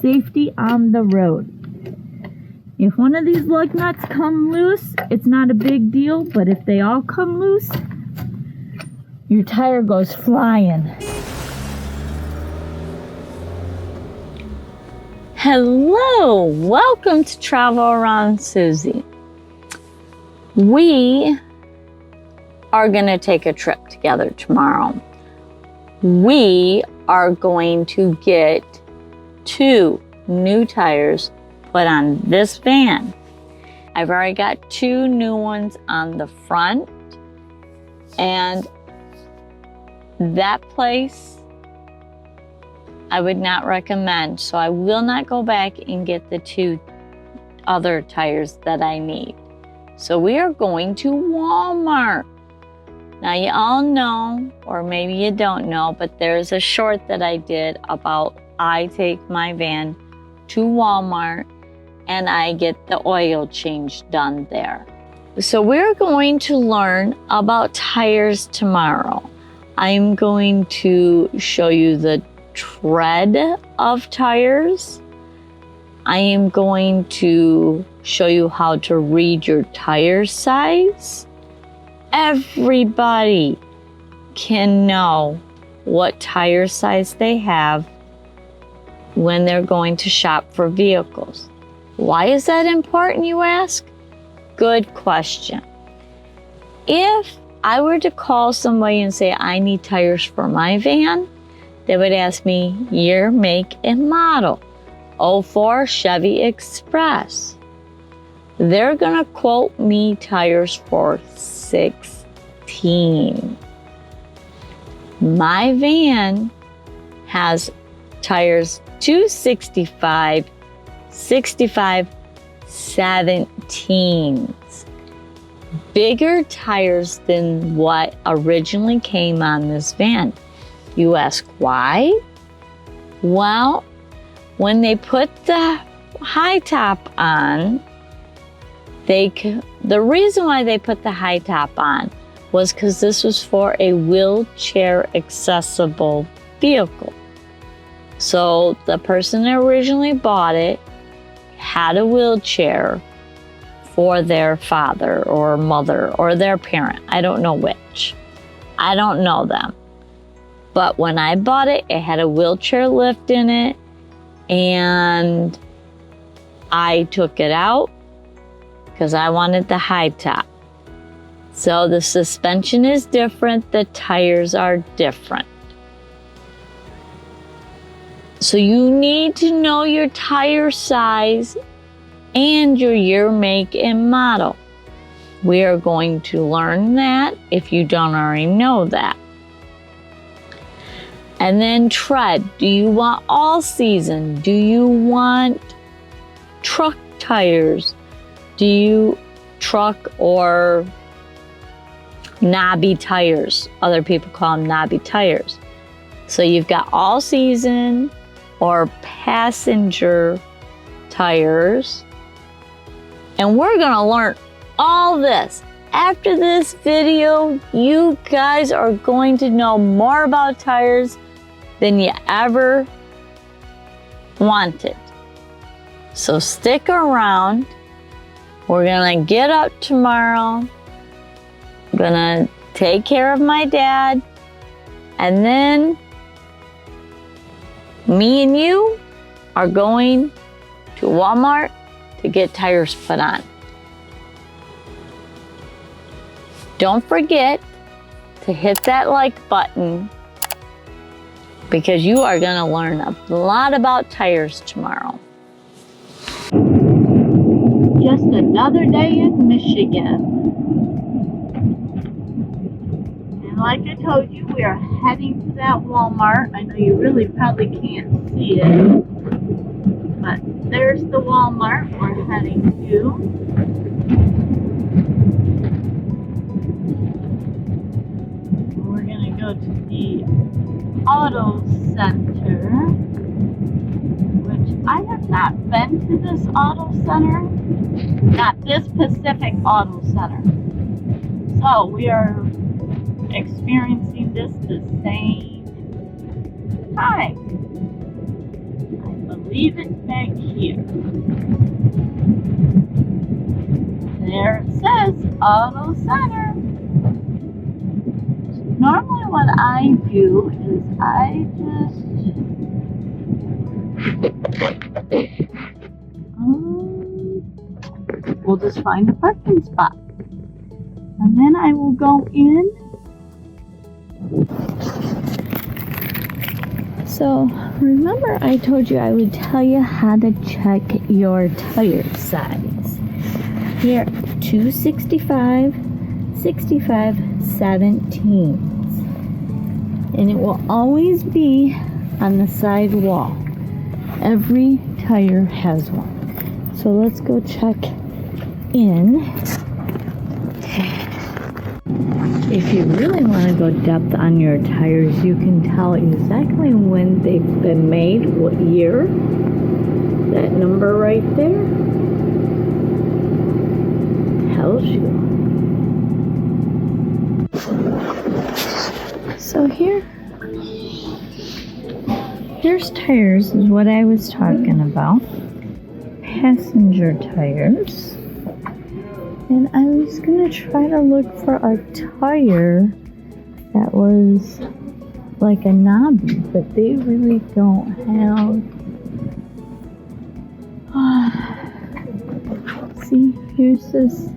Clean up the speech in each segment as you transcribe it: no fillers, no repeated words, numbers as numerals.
safety on the road. If one of these lug nuts come loose, it's not a big deal, but if they all come loose, your tire goes flying. Hello, welcome to Travel Around Suzy. We are going to take a trip together tomorrow. We are going to get 2 new tires put on this van. I've already got 2 new ones on the front, and that place I would not recommend, so I will not go back and get the 2 other tires that I need. So we are going to Walmart. Now you all know, or maybe you don't know, but there's a short that I did about I take my van to Walmart and I get the oil change done there. So we're going to learn about tires tomorrow. I'm going to show you the tread of tires. I am going to show you how to read your tire size. Everybody can know what tire size they have when they're going to shop for vehicles. Why is that important, you ask? Good question. If I were to call somebody and say I need tires for my van, they would ask me year, make, and model. 04 Chevy Express. They're gonna quote me tires for 16. My van has tires 265, 65, 17s. Bigger tires than what originally came on this van. You ask why? Well, when they put the high top on, the reason why they put the high top on was because this was for a wheelchair accessible vehicle. So the person that originally bought it had a wheelchair for their father or mother or their parent. I don't know which. I don't know them. But when I bought it, it had a wheelchair lift in it, and I took it out because I wanted the high top. So the suspension is different, the tires are different. So you need to know your tire size and your year, make, and model. We are going to learn that if you don't already know that. And then tread. Do you want all season? Do you want truck tires? Do you truck or knobby tires? Other people call them knobby tires. So you've got all season or passenger tires. And we're gonna learn all this. After this video, you guys are going to know more about tires than you ever wanted. So stick around. We're gonna get up tomorrow. I'm gonna take care of my dad. And then me and you are going to Walmart to get tires put on. Don't forget to hit that like button because you are going to learn a lot about tires tomorrow. Just another day in Michigan. And like I told you, we are heading to that Walmart. I know you really probably can't see it, but there's the Walmart we're heading to. We're going to go to the Auto Center, which I have not been to this auto center, not this specific auto center. So we are experiencing this the same time, I believe. leave it back here. There it says Auto Center. Normally what I do is I just we'll just find a parking spot. And then I will go in. So remember I told you I would tell you how to check your tire size. Here, 265, 65, 17s. And it will always be on the side wall. Every tire has one. So let's go check in. If you really want to go depth on your tires, you can tell exactly when they've been made, what year. That number right there tells you. So here's tires, is what I was talking about. Passenger tires. And I was gonna try to look for a tire that was like a knobby, but they really don't have. See, here's this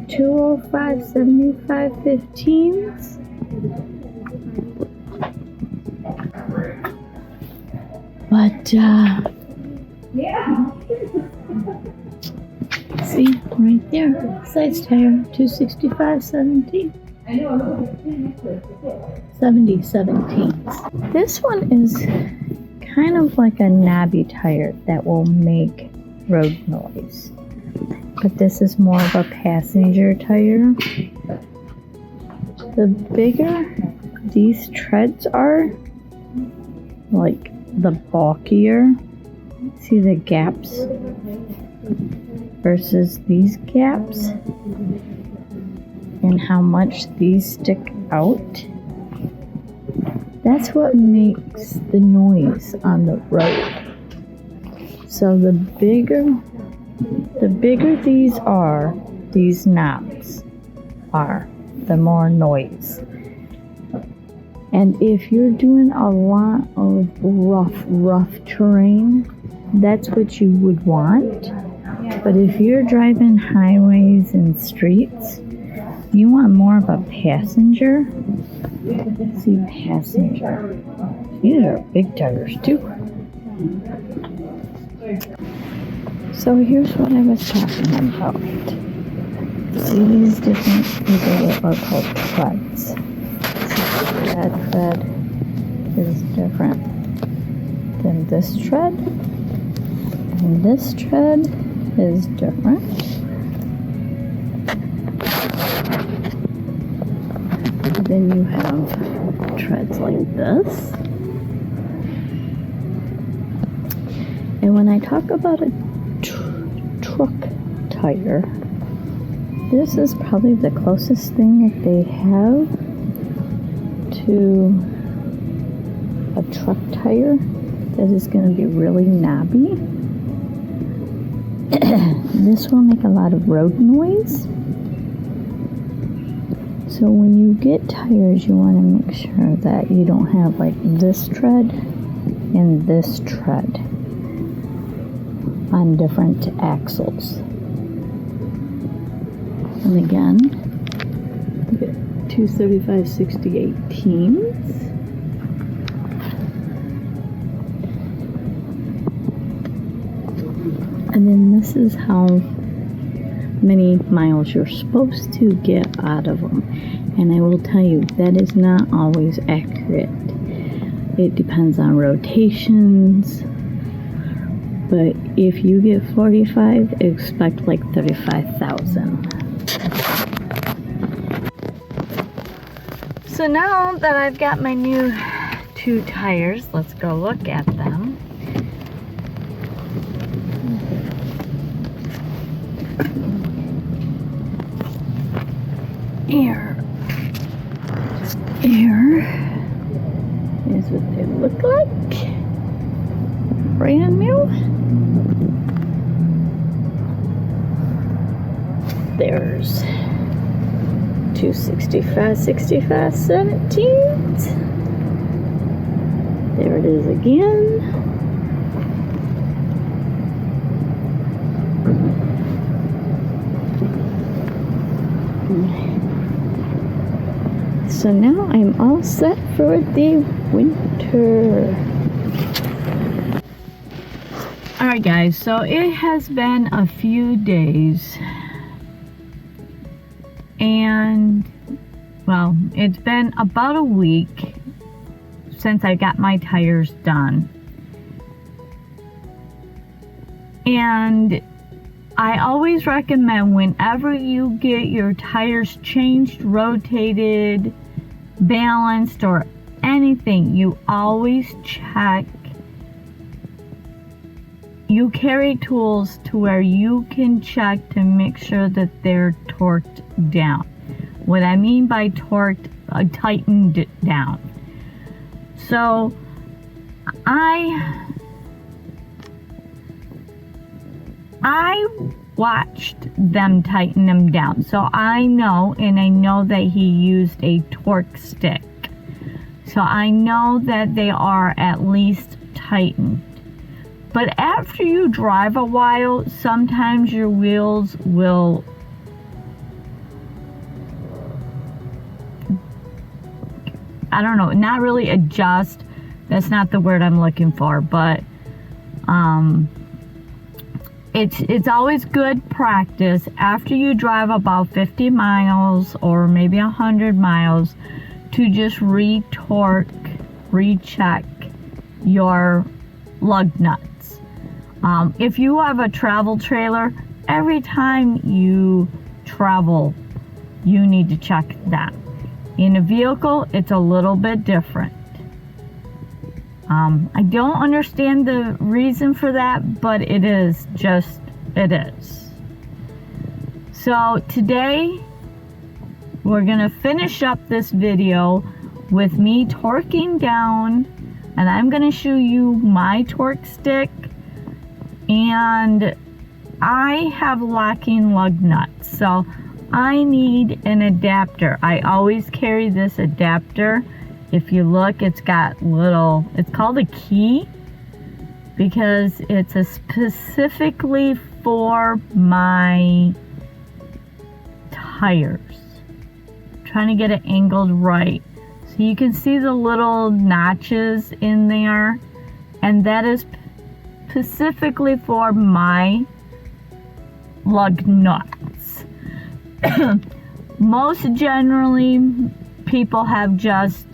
205 75 15s. But see, right there, size tire, 265 17. 70 17s. This one is kind of like a knobby tire that will make road noise. But this is more of a passenger tire. The bigger these treads are, like the bulkier, see the gaps versus these gaps, and how much these stick out. That's what makes the noise on the road. So the bigger these are, these knobs are, the more noise. And if you're doing a lot of rough terrain, that's what you would want. But if you're driving highways and streets, you want more of a passenger. See, passenger. These are big tires too. So here's what I was talking about. See these different, these are what are called treads. That tread is different than this tread, and this tread is different. Then you have treads like this. And when I talk about a truck tire, this is probably the closest thing that they have to a truck tire that is going to be really knobby. This will make a lot of road noise. So when you get tires, you want to make sure that you don't have like this tread and this tread on different axles. And again, we get 235 60 18s. And then this is how many miles you're supposed to get out of them. And I will tell you, that is not always accurate. It depends on rotations. But if you get 45, expect like 35,000. So now that I've got my new 2 tires, let's go look at them. Here is what they look like. brand new. There's 265, 65, 17th. There it is again. So now I'm all set for the winter. Alright guys, so it has been a few days. And, well, it's been about a week since I got my tires done. And I always recommend whenever you get your tires changed, rotated, balanced, or anything, you always check. You carry tools to where you can check to make sure that they're torqued down. What I mean by torqued, tightened down. So I watched them tighten them down. So I know, and I know that he used a torque stick. So I know that they are at least tightened. But after you drive a while, sometimes your wheels will not really adjust. That's not the word I'm looking for, but it's always good practice after you drive about 50 miles or maybe 100 miles to just recheck your lug nuts. If you have a travel trailer, every time you travel, you need to check that. In a vehicle, it's a little bit different. I don't understand the reason for that, but it is. So today, we're gonna finish up this video with me torquing down, and I'm gonna show you my torque stick. And I have locking lug nuts, so I need an adapter. I always carry this adapter. If you look, it's got it's called a key because it's specifically for my tires. I'm trying to get it angled right. So you can see the little notches in there, and that is specifically for my lug nuts. Most generally, people have just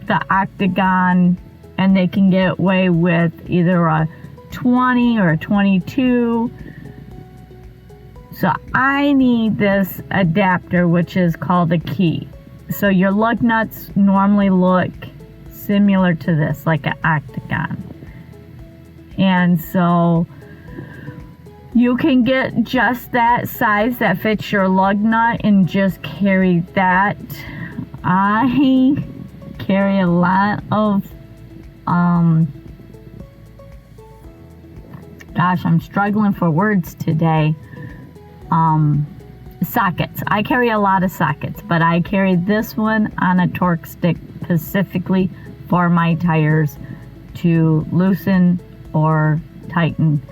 the octagon, and they can get away with either a 20 or a 22. So I need this adapter, which is called a key. So your lug nuts normally look similar to this, like an octagon. And so you can get just that size that fits your lug nut and just carry that. I carry a lot of, gosh, I'm struggling for words today. Sockets. I carry a lot of sockets, but I carry this one on a torque stick specifically for my tires to loosen or tighten.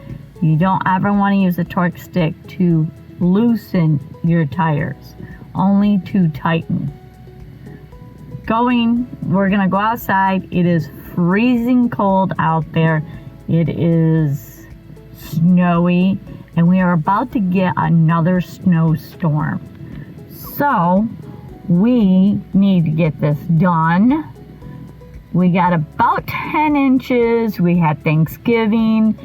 You don't ever want to use a torque stick to loosen your tires, only to tighten. We're gonna go outside. It is freezing cold out there. It is snowy, and we are about to get another snowstorm. So we need to get this done. We got about 10 inches. We had Thanksgiving,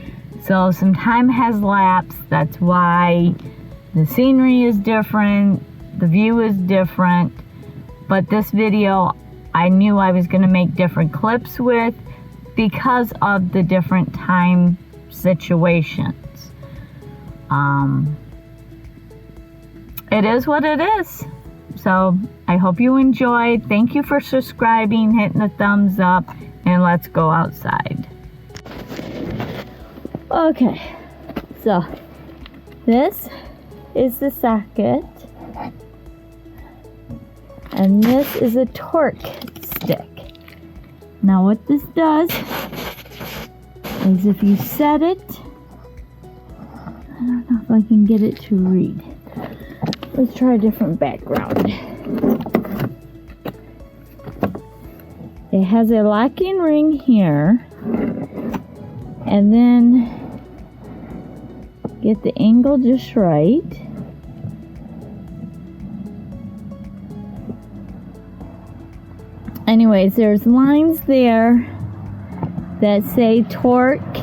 so some time has lapsed. That's why the scenery is different, the view is different. But this video, I knew I was going to make different clips with because of the different time situations. It is what it is. So I hope you enjoyed. Thank you for subscribing, hitting the thumbs up, and let's go outside. Okay, so this is the socket, and this is a torque stick. Now what this does is if you set it, I don't know if I can get it to read. Let's try a different background. It has a locking ring here, and then get the angle just right. Anyways, there's lines there that say torque,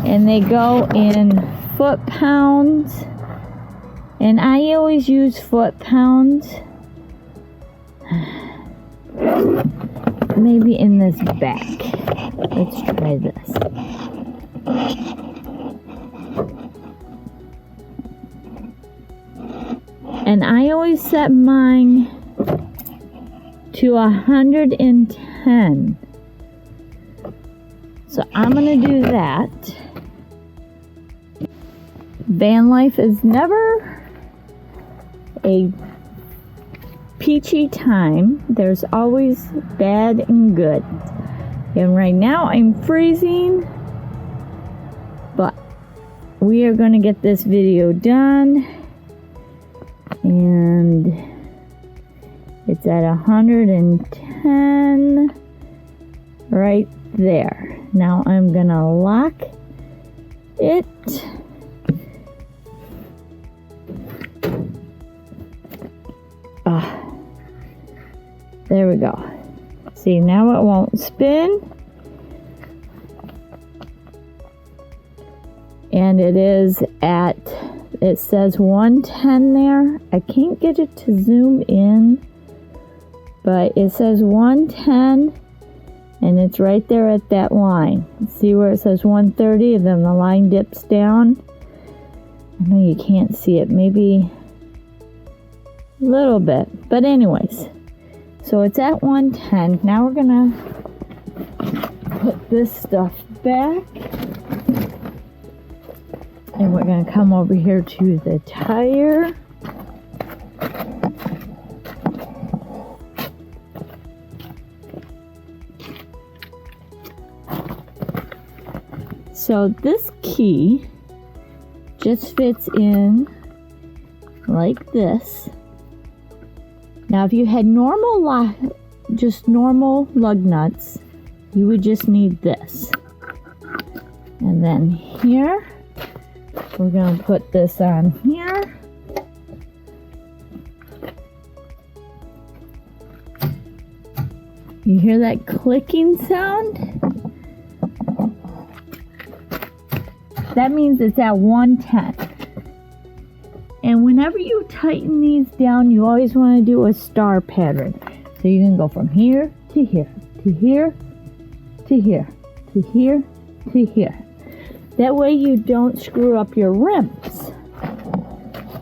and they go in foot-pounds, and I always use foot-pounds. Maybe in this back. Let's try this. And I always set mine to 110. So I'm gonna do that. Vanlife is never a peachy time. There's always bad and good. And right now I'm freezing, but we are going to get this video done, and it's at 110 right there. Now I'm going to lock it. There we go. See, now it won't spin. And it is at, it says 110 there. I can't get it to zoom in, but it says 110, and it's right there at that line. See where it says 130, and then the line dips down? I know you can't see it, maybe a little bit, but anyways. So it's at 110. Now we're gonna put this stuff back, and we're gonna come over here to the tire. So this key just fits in like this. Now, if you had just normal lug nuts, you would just need this. And then here, we're going to put this on here. You hear that clicking sound? That means it's at 110. And whenever you tighten these down, you always want to do a star pattern. So you can go from here to here, to here, to here, to here, to here. That way you don't screw up your rims.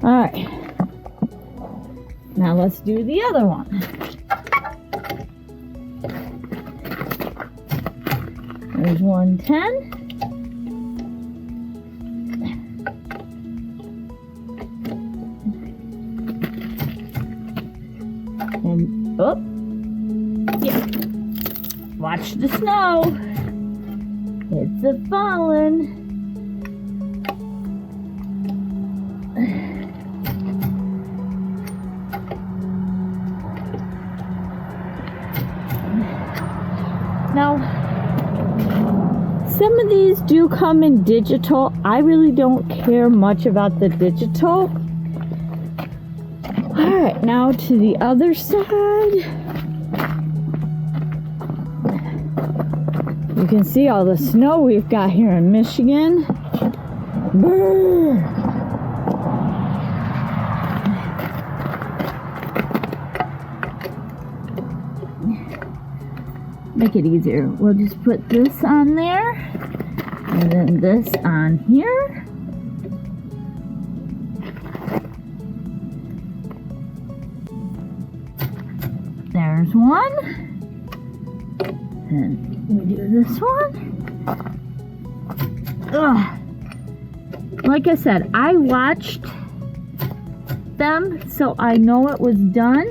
Alright. Now let's do the other one. There's 110. And, oh, yeah, watch the snow. It's a falling. Now, some of these do come in digital. I really don't care much about the digital. Alright, now to the other side. You can see all the snow we've got here in Michigan. Brrr. Make it easier. We'll just put this on there, and then this on here. There's one, and we do this one. Ugh. Like I said, I watched them, so I know it was done.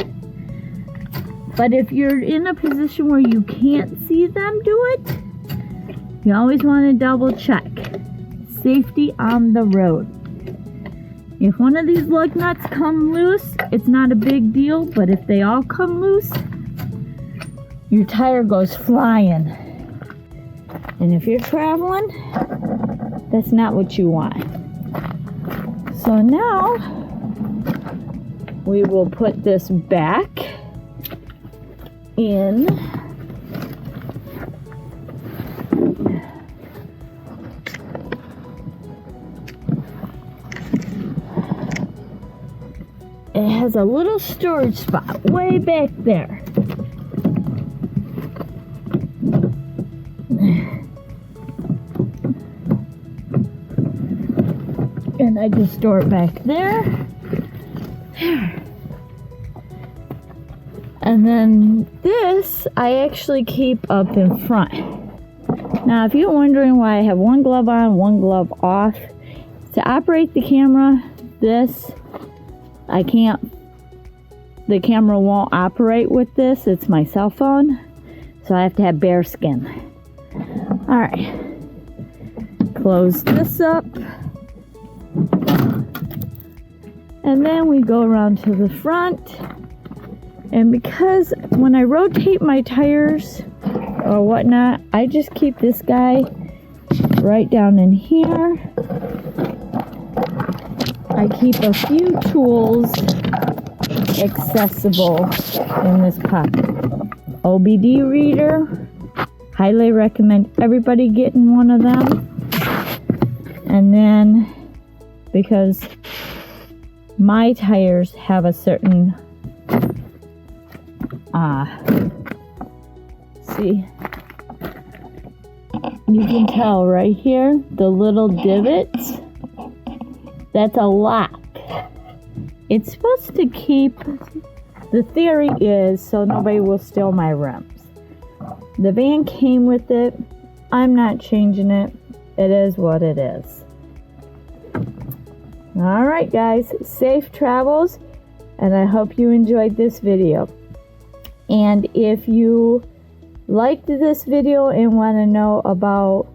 But if you're in a position where you can't see them do it, you always want to double check. Safety on the road. If one of these lug nuts come loose, it's not a big deal, but if they all come loose, your tire goes flying. And if you're traveling, that's not what you want. So now we will put this back in. It has a little storage spot way back there. And I just store it back there. There. And then this I actually keep up in front. Now if you're wondering why I have one glove on, one glove off, to operate the camera, this I can't, the camera won't operate with this. It's my cell phone, so I have to have bare skin. Alright, close this up. And then we go around to the front. And because when I rotate my tires or whatnot, I just keep this guy right down in here. I keep a few tools accessible in this pocket. OBD reader, highly recommend everybody getting one of them. And then, because my tires have a certain, see, you can tell right here, the little divots. That's a lock. It's supposed to keep, the theory is so nobody will steal my rims. The van came with it. I'm not changing it. It is what it is. Alright guys, safe travels, and I hope you enjoyed this video. And if you liked this video and want to know about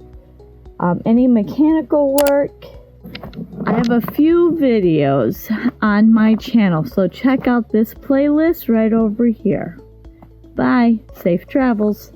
any mechanical work, I have a few videos on my channel, so check out this playlist right over here. Bye. Safe travels.